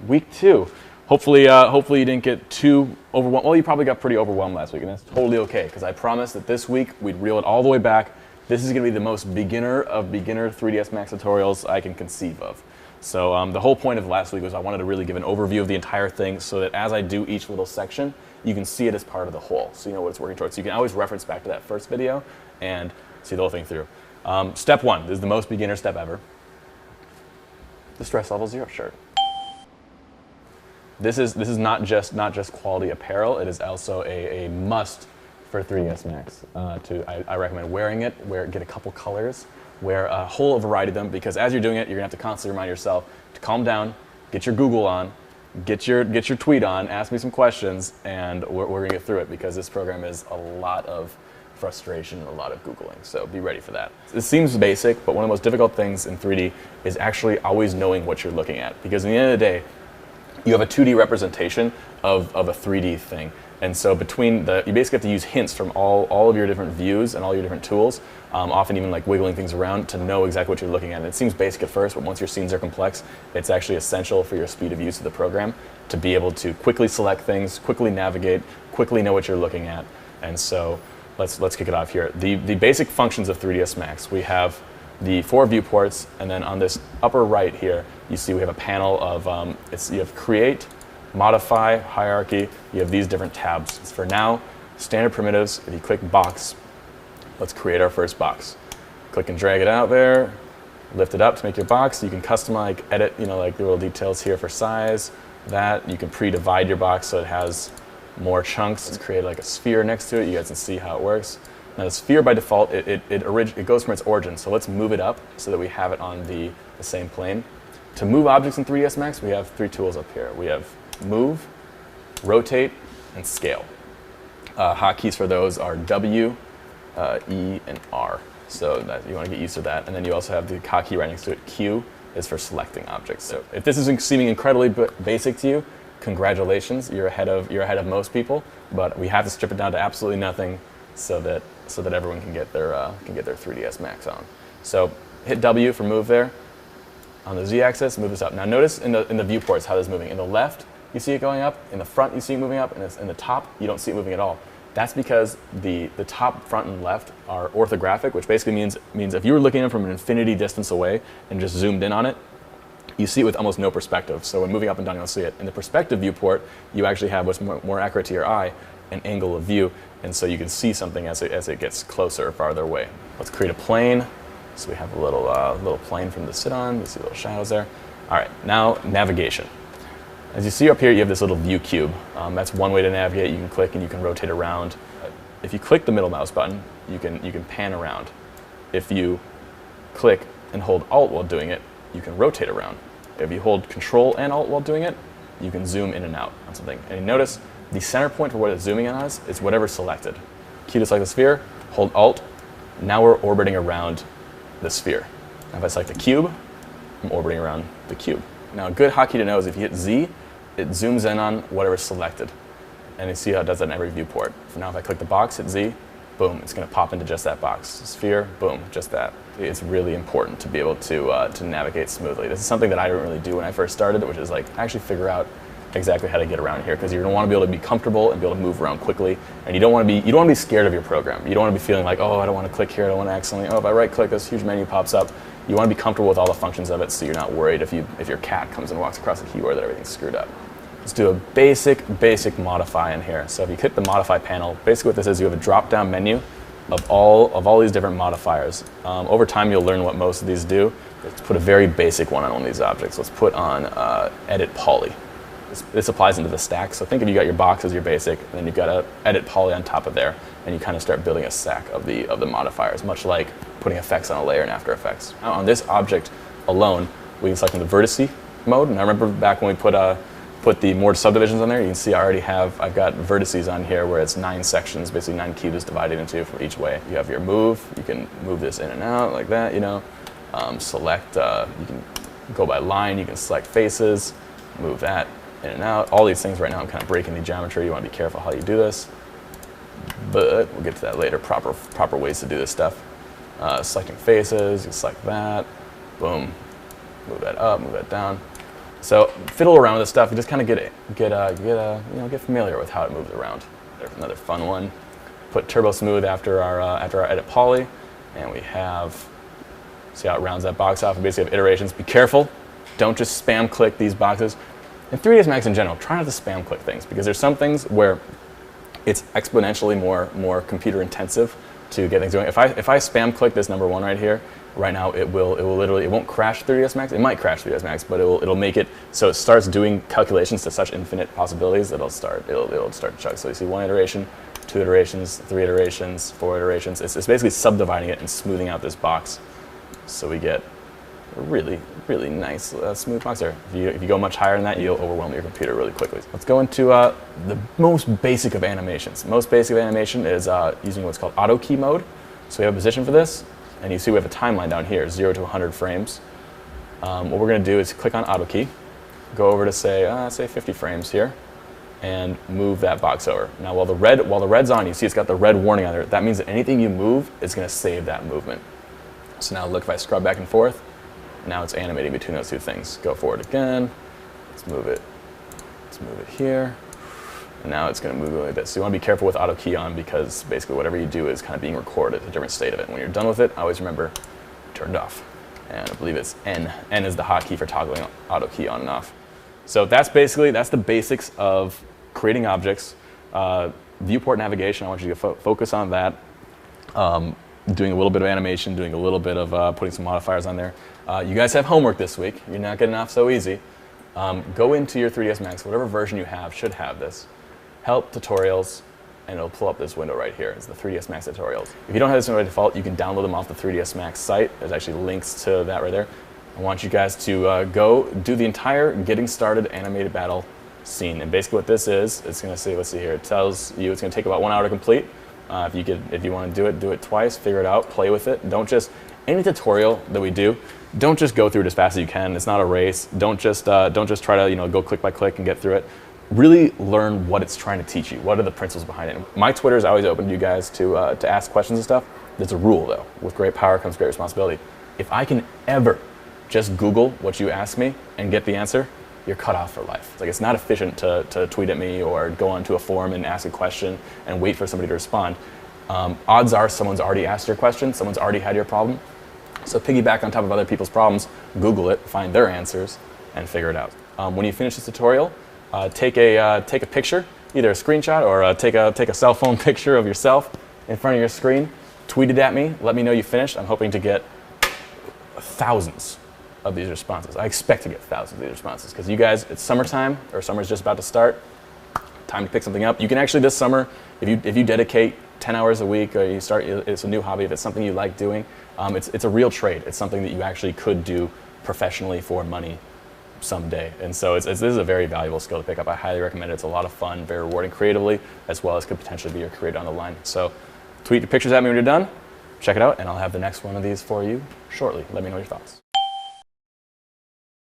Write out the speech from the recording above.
Week 2. Hopefully you didn't get too overwhelmed. Well, you probably got pretty overwhelmed last week, and that's totally okay, because I promised that this week we'd reel it all the way back. This is going to be the most beginner of beginner 3ds Max tutorials I can conceive of. So the whole point of last week was I wanted to really give an overview of the entire thing so that as I do each little section, you can see it as part of the whole, so you know what it's working towards. So you can always reference back to that first video and see the whole thing through. Step 1, this is the most beginner step ever. The stress level 0 shirt. This is not just quality apparel. It is also a must for 3ds Max. I recommend wearing it. Get a couple colors. Wear a whole variety of them, because as you're doing it, you're gonna have to constantly remind yourself to calm down, get your Google on, get your tweet on, ask me some questions, and we're gonna get through it, because this program is a lot of frustration and a lot of Googling, so be ready for that. It seems basic, but one of the most difficult things in 3D is actually always knowing what you're looking at, because at the end of the day, you have a 2D representation of a 3D thing. And so you basically have to use hints from all of your different views and all your different tools, often even like wiggling things around to know exactly what you're looking at. And it seems basic at first, but once your scenes are complex, it's actually essential for your speed of use of the program to be able to quickly select things, quickly navigate, quickly know what you're looking at. And so let's kick it off here. The basic functions of 3ds Max, we have the 4 viewports, and then on this upper right here, you see we have a panel of, you have create, modify, hierarchy. You have these different tabs. For now, standard primitives. If you click box, let's create our first box. Click and drag it out there, lift it up to make your box. You can customize, edit, like the little details here for size, that. You can pre-divide your box so it has more chunks. Let's create like a sphere next to it. You guys can see how it works. Now the sphere by default, it goes from its origin, so let's move it up so that we have it on the same plane. To move objects in 3ds Max, we have 3 tools up here. We have move, rotate, and scale. Hotkeys for those are W, E, and R, so that you want to get used to that. And then you also have the hotkey right next to it. Q is for selecting objects. So if this is seeming incredibly basic to you, congratulations, you're ahead of most people. But we have to strip it down to absolutely nothing so that everyone can get their 3ds Max on. So hit W for move there. On the Z-axis, move this up. Now notice in the viewports how this is moving. In the left, you see it going up. In the front, you see it moving up. And in the top, you don't see it moving at all. That's because the top, front, and left are orthographic, which basically means if you were looking at it from an infinity distance away and just zoomed in on it, you see it with almost no perspective. So when moving up and down, you'll see it. In the perspective viewport, you actually have what's more accurate to your eye, an angle of view, and so you can see something as it gets closer or farther away. Let's create a plane. So we have a little plane for them to sit on. You see little shadows there. All right, now navigation. As you see up here, you have this little view cube. That's one way to navigate. You can click and you can rotate around. If you click the middle mouse button, you can pan around. If you click and hold Alt while doing it, you can rotate around. If you hold Control and Alt while doing it, you can zoom in and out on something. And you notice the center point for what it's zooming in on is whatever's selected. Q to select the sphere, hold Alt. Now we're orbiting around the sphere. Now if I select the cube, I'm orbiting around the cube. Now a good hotkey to know is if you hit Z, it zooms in on whatever's selected. And you see how it does that in every viewport. So now if I click the box, hit Z, boom, it's going to pop into just that box. Sphere, boom, just that. It's really important to be able to navigate smoothly. This is something that I didn't really do when I first started, which is like actually figure out exactly how to get around here, because you're going to want to be able to be comfortable and be able to move around quickly, and you don't want to be scared of your program. You don't want to be feeling like, oh, I don't want to click here, I don't want to accidentally, oh, if I right click, this huge menu pops up. You want to be comfortable with all the functions of it, so you're not worried if your cat comes and walks across the keyboard that everything's screwed up. Let's do a basic modify in here. So if you click the modify panel, basically what this is, you have a drop down menu of all these different modifiers. Over time you'll learn what most of these do. Let's put a very basic one on these objects. Let's put on edit poly. This applies into the stack. So think if you got your box as your basic, and then you've got a edit poly on top of there, and you kind of start building a stack of the modifiers, much like putting effects on a layer in After Effects. Now on this object alone, we can select in the vertice mode. And I remember back when we put the more subdivisions on there, you can see I've got vertices on here where it's 9 sections, basically 9 cubes divided into for each way. You have your move, you can move this in and out like that, select, you can go by line, you can select faces, move that in and out. All these things right now, I'm kind of breaking the geometry. You want to be careful how you do this, but we'll get to that later, proper ways to do this stuff. Selecting faces, you select that, boom, move that up, move that down. So fiddle around with this stuff. You just kind of get familiar with how it moves around. There's another fun one. Put turbo smooth after our edit poly, and we have, see how it rounds that box off. We basically have iterations. Be careful. Don't just spam click these boxes. In 3ds Max in general, try not to spam click things, because there's some things where it's exponentially more computer intensive to get things going. If I spam click this number 1 right here, right now it won't crash 3ds Max. It might crash 3ds Max, but it'll make it so it starts doing calculations to such infinite possibilities that it'll start to chug. So you see 1 iteration, 2 iterations, 3 iterations, 4 iterations. It's basically subdividing it and smoothing out this box, so we get a really nice smooth box there. If you go much higher than that, you'll overwhelm your computer really quickly. Let's go into the most basic of animations. Most basic of animation is using what's called auto key mode. So we have a position for this, and you see we have a timeline down here, 0 to 100 frames. What we're going to do is click on auto key, go over to say 50 frames here, and move that box over. Now while the red's on, you see it's got the red warning on there. That means that anything you move is going to save that movement. So now look, if I scrub back and forth, now it's animating between those two things. Go forward again. Let's move it here. And now it's going to move like this. So you want to be careful with auto key on, because basically whatever you do is kind of being recorded, a different state of it. When you're done with it, always remember, turn it off. And I believe it's N. N is the hotkey for toggling auto key on and off. So that's the basics of creating objects. Viewport navigation, I want you to focus on that. Doing a little bit of animation, doing a little bit of putting some modifiers on there. You guys have homework this week. You're not getting off so easy. Go into your 3ds Max, whatever version you have should have this. Help tutorials, and it'll pull up this window right here. It's the 3ds Max tutorials. If you don't have this one by default, you can download them off the 3ds Max site. There's actually links to that right there. I want you guys to go do the entire getting started animated battle scene. And basically what this is, it's going to say, let's see here, it tells you it's going to take about 1 hour to complete. If you want to do it twice, figure it out, play with it. Don't just, any tutorial that we do, don't just go through it as fast as you can. It's not a race. Don't just try to go click by click and get through it. Really learn what it's trying to teach you. What are the principles behind it? My Twitter is always open to you guys to ask questions and stuff. There's a rule though. With great power comes great responsibility. If I can ever just Google what you ask me and get the answer, you're cut off for life. It's not efficient to tweet at me or go onto a forum and ask a question and wait for somebody to respond. Odds are someone's already asked your question, someone's already had your problem. So piggyback on top of other people's problems, Google it, find their answers, and figure it out. When you finish this tutorial, take a picture, either a screenshot or take a cell phone picture of yourself in front of your screen, tweet it at me, let me know you finished. I'm hoping to get thousands of these responses. I expect to get thousands of these responses, because you guys, it's summertime, or summer's just about to start. Time to pick something up. You can actually this summer, if you dedicate 10 hours a week, or it's a new hobby, if it's something you like doing, it's a real trade. It's something that you actually could do professionally for money someday. And so this is a very valuable skill to pick up. I highly recommend it. It's a lot of fun, very rewarding creatively, as well as could potentially be your career down the line. So tweet your pictures at me when you're done. Check it out, and I'll have the next one of these for you shortly. Let me know your thoughts.